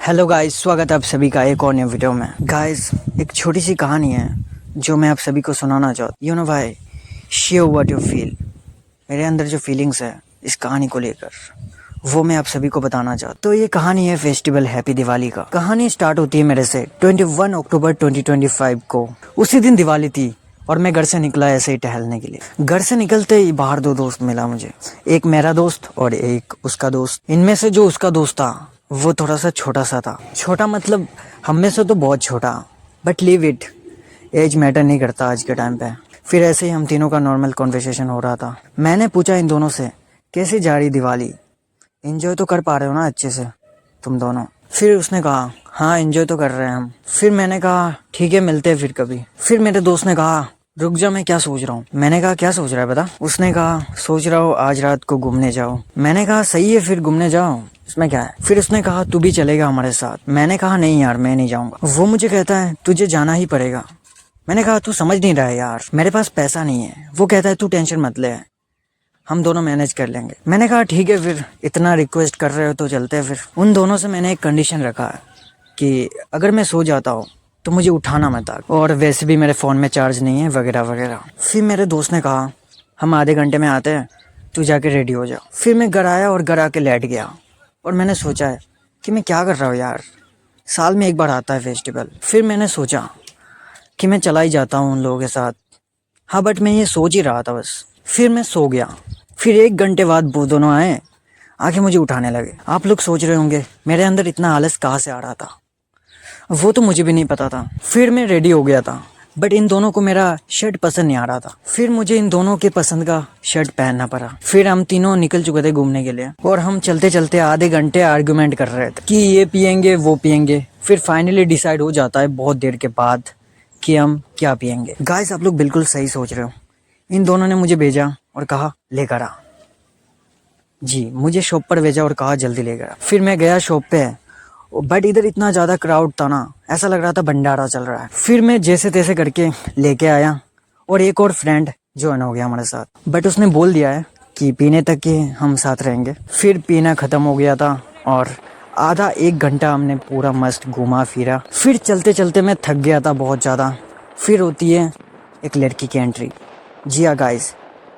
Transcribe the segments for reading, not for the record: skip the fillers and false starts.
Hello guys, स्वागत है आप सभी का एक और नए वीडियो में। गाइस, एक छोटी सी कहानी है जो मैं आप सभी को सुनाना चाहता हूँ। यू नो भाई, शेयर व्हाट यू फील। मेरे अंदर जो फीलिंग्स है इस कहानी को लेकर, वो मैं आप सभी को बताना चाहता हूँ। तो ये कहानी है फेस्टिवल हैप्पी दिवाली का। कहानी स्टार्ट होती है मेरे से 21 अक्टूबर 2025 को। उसी दिन दिवाली थी और मैं घर से निकला ऐसे ही टहलने के लिए। घर से निकलते ही बाहर दो दोस्त मिला मुझे, एक मेरा दोस्त और एक उसका दोस्त। इनमें से जो उसका दोस्त था वो थोड़ा सा छोटा सा था। छोटा मतलब हम में से तो बहुत छोटा, but leave it, age matter नहीं करता आज के टाइम पे। फिर ऐसे ही हम तीनों का नॉर्मल कॉन्वर्सेशन हो रहा था। मैंने पूछा इन दोनों से, कैसी जा रही दिवाली, एंजॉय तो कर पा रहे हो ना अच्छे से तुम दोनों? फिर उसने कहा हाँ एंजॉय तो कर रहे हैं हम। फिर मैंने कहा ठीक है मिलते हैं फिर कभी। फिर मेरे दोस्त ने कहा रुक जा, मैं क्या सोच रहा हूँ। मैंने कहा क्या सोच रहा है बता। उसने कहा सोच रहा हूँ आज रात को घूमने जाओ। मैंने कहा सही है फिर घूमने जाओ, इसमें क्या है। फिर उसने कहा तू भी चलेगा हमारे साथ। मैंने कहा नहीं यार मैं नहीं जाऊंगा। वो मुझे कहता है तुझे जाना ही पड़ेगा। मैंने कहा तू समझ नहीं रहा है यार, मेरे पास पैसा नहीं है। वो कहता है तू टेंशन मत ले, हम दोनों मैनेज कर लेंगे। मैंने कहा ठीक है फिर, इतना रिक्वेस्ट कर रहे हो तो चलते हैं फिर। उन दोनों से मैंने एक कंडीशन रखा है कि अगर मैं सो जाता हूँ तो मुझे उठाना मत, और वैसे भी मेरे फ़ोन में चार्ज नहीं है वगैरह वगैरह। फिर मेरे दोस्त ने कहा हम आधे घंटे में आते हैं, तू जाके रेडी हो जा। फिर मैं घर आया और घर आके लेट गया और मैंने सोचा है कि मैं क्या कर रहा हूँ यार, साल में एक बार आता है फेस्टिवल। फिर मैंने सोचा कि मैं चला ही जाता हूँ उन लोगों के साथ। हाँ बट मैं ये सोच ही रहा था बस। फिर मैं सो गया। फिर 1 घंटे बाद वो दोनों आए, आके मुझे उठाने लगे। आप लोग सोच रहे होंगे मेरे अंदर इतना आलस कहाँ से आ रहा था, वो तो मुझे भी नहीं पता था। फिर मैं रेडी हो गया था, बट इन दोनों को मेरा शर्ट पसंद नहीं आ रहा था। फिर मुझे इन दोनों के पसंद का शर्ट पहनना पड़ा। फिर हम तीनों निकल चुके थे घूमने के लिए और हम चलते चलते आधे घंटे आर्गुमेंट कर रहे थे कि ये पियेंगे वो पियेंगे। फिर फाइनली डिसाइड हो जाता है बहुत देर के बाद कि हम क्या पियेंगे। गाइस, आप लोग बिल्कुल सही सोच रहे हो। इन दोनों ने मुझे भेजा और कहा लेकर आ। जी, मुझे शॉप पर भेजा और कहा जल्दी लेकर आ। फिर मैं गया शॉप पे, बट इधर इतना ज़्यादा क्राउड था ना, ऐसा लग रहा था भंडारा चल रहा है। फिर मैं जैसे तैसे करके लेके आया और एक और फ्रेंड ज्वाइन हो गया हमारे साथ, बट उसने बोल दिया है कि पीने तक के हम साथ रहेंगे। फिर पीना ख़त्म हो गया था और आधा 1 घंटा हमने पूरा मस्त घूमा फिरा। फिर चलते चलते मैं थक गया था बहुत ज़्यादा। फिर होती है एक लड़की की एंट्री। जी हाँ गाइस,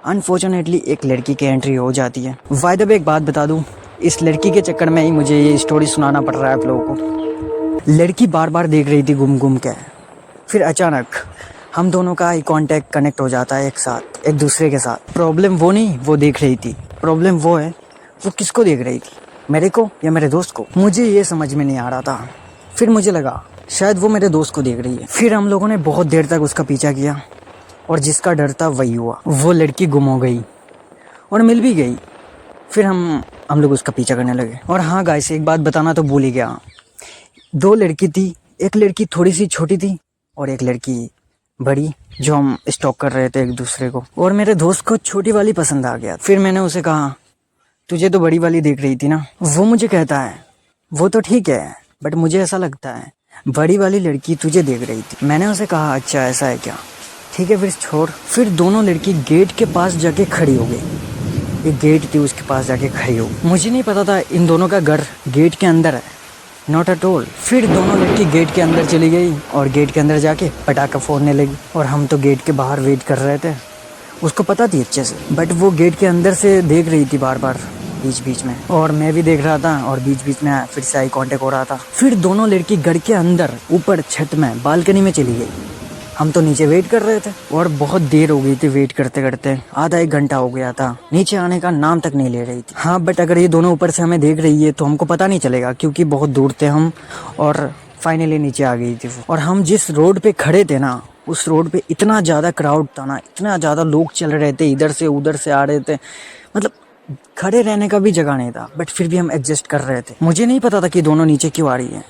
अनफॉर्चुनेटली एक लड़की की एंट्री हो जाती है। बाय द वे एक बात बता दूं, इस लड़की के चक्कर में ही मुझे ये स्टोरी सुनाना पड़ रहा है आप लोगों को। लड़की बार बार देख रही थी घूम घूम के। फिर अचानक हम दोनों का आई कांटेक्ट कनेक्ट हो जाता है एक साथ, एक दूसरे के साथ। प्रॉब्लम वो नहीं वो देख रही थी, प्रॉब्लम वो है वो किसको देख रही थी, मेरे को या मेरे दोस्त को। मुझे ये समझ में नहीं आ रहा था। फिर मुझे लगा शायद वो मेरे दोस्त को देख रही है। फिर हम लोगों ने बहुत देर तक उसका पीछा किया और जिसका डर था वही हुआ। वो लड़की गुम हो गई और मिल भी गई। फिर हम लोग उसका पीछा करने लगे। और हाँ गाइस, एक बात बताना तो भूल ही गया। 2 लड़की थी, एक लड़की थोड़ी सी छोटी थी और एक लड़की बड़ी, जो हम स्टॉक कर रहे थे एक दूसरे को। और मेरे दोस्त को छोटी वाली पसंद आ गया। फिर मैंने उसे कहा तुझे तो बड़ी वाली देख रही थी ना। वो मुझे कहता है वो तो ठीक है, बट मुझे ऐसा लगता है बड़ी वाली लड़की तुझे देख रही थी। मैंने उसे कहा अच्छा ऐसा है क्या, ठीक है फिर छोड़। फिर दोनों लड़की गेट के पास जाके खड़ी हो गई। एक गेट थी उसके पास जाके खड़ी हो। मुझे नहीं पता था इन दोनों का घर गेट के अंदर है, नॉट एट ऑल। फिर दोनों लड़की गेट के अंदर चली गई और गेट के अंदर जाके पटाखा फोड़ने लगी। और हम तो गेट के बाहर वेट कर रहे थे, उसको पता थी अच्छे से, बट वो गेट के अंदर से देख रही थी बार बार बीच बीच में, और मैं भी देख रहा था और बीच बीच में फिर से आई कांटेक्ट हो रहा था। फिर दोनों लड़की घर के अंदर ऊपर छत में बालकनी में चली गई। हम तो नीचे वेट कर रहे थे और बहुत देर हो गई थी वेट करते करते। आधा 1 घंटा हो गया था, नीचे आने का नाम तक नहीं ले रही थी। हाँ बट अगर ये दोनों ऊपर से हमें देख रही है तो हमको पता नहीं चलेगा क्योंकि बहुत दूर थे हम। और फाइनली नीचे आ गई थी वो। और हम जिस रोड पे खड़े थे ना, उस रोड पे इतना ज़्यादा क्राउड था ना, इतना ज़्यादा लोग चल रहे थे, इधर से उधर से आ रहे थे, मतलब खड़े रहने का भी जगह नहीं था। बट फिर भी हम एडजस्ट कर रहे थे। मुझे नहीं पता था कि दोनों नीचे क्यों आ रही है।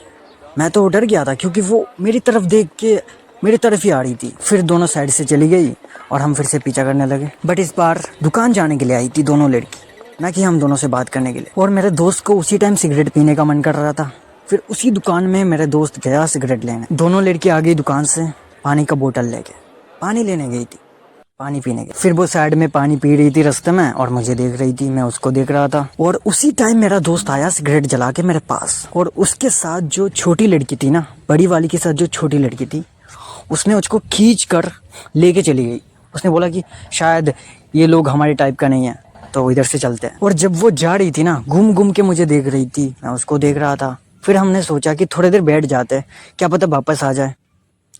मैं तो डर गया था क्योंकि वो मेरी तरफ देख के मेरी तरफ ही आ रही थी। फिर दोनों साइड से चली गई और हम फिर से पीछा करने लगे। बट इस बार दुकान जाने के लिए आई थी दोनों लड़की, ना कि हम दोनों से बात करने के लिए। और मेरे दोस्त को उसी टाइम सिगरेट पीने का मन कर रहा था। फिर उसी दुकान में मेरे दोस्त गया सिगरेट लेने। दोनों लड़की आ गई दुकान से पानी का बोतल लेके, पानी लेने गई थी। पानी पीने के। फिर वो साइड में पानी पी रही थी रास्ते में और मुझे देख रही थी, मैं उसको देख रहा था। और उसी टाइम मेरा दोस्त आया सिगरेट जला के मेरे पास, और उसके साथ जो छोटी लड़की थी ना, बड़ी वाली के साथ जो छोटी लड़की थी, उसने उसको खींच कर लेके चली गई। उसने बोला कि शायद ये लोग हमारे टाइप का नहीं है, तो इधर से चलते हैं। और जब वो जा रही थी ना, घूम घूम के मुझे देख रही थी, मैं उसको देख रहा था। फिर हमने सोचा कि थोड़ी देर बैठ जाते हैं, क्या पता वापस आ जाए,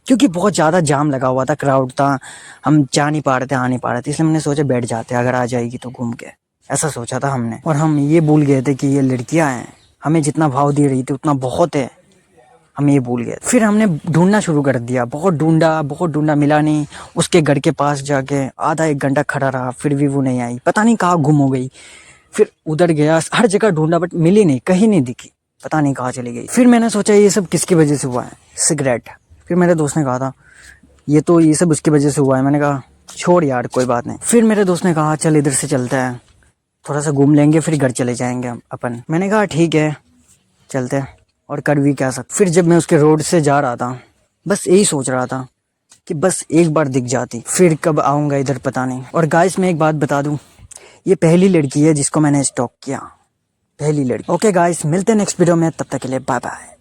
क्योंकि बहुत ज़्यादा जाम लगा हुआ था, क्राउड था, हम जा नहीं पा रहे थे, आ नहीं पा रहे थे। इसलिए हमने सोचा बैठ जाते हैं, अगर आ जाएगी तो घूम के, ऐसा सोचा था हमने। और हम ये भूल गए थे कि ये लड़कियां हैं, हमें जितना भाव दे रही थी उतना बहुत है, हम ये भूल गए। फिर हमने ढूंढना शुरू कर दिया, बहुत ढूंढा, मिला नहीं। उसके घर के पास जाके आधा एक घंटा खड़ा रहा, फिर भी वो नहीं आई, पता नहीं कहाँ गुम हो गई। फिर उधर गया, हर जगह ढूंढा बट मिली नहीं, कहीं नहीं दिखी, पता नहीं कहाँ चली गई। फिर मैंने सोचा ये सब किसकी वजह से हुआ है, सिगरेट। फिर मेरे दोस्त ने कहा था ये सब उसकी वजह से हुआ है। मैंने कहा छोड़ यार, कोई बात नहीं। फिर मेरे दोस्त ने कहा चल इधर से चलते हैं, थोड़ा सा घूम लेंगे, फिर घर चले जाएंगे हम अपन। मैंने कहा ठीक है चलते हैं, और कर भी क्या सकते। फिर जब मैं उसके रोड से जा रहा था, बस यही सोच रहा था कि बस एक बार दिख जाती, फिर कब आऊँगा इधर पता नहीं। और गाइस मैं एक बात बता दूँ, ये पहली लड़की है जिसको मैंने स्टॉक किया, पहली लड़की। ओके गाइस, मिलते हैं नेक्स्ट वीडियो में, तब तक के लिए बाय बाय।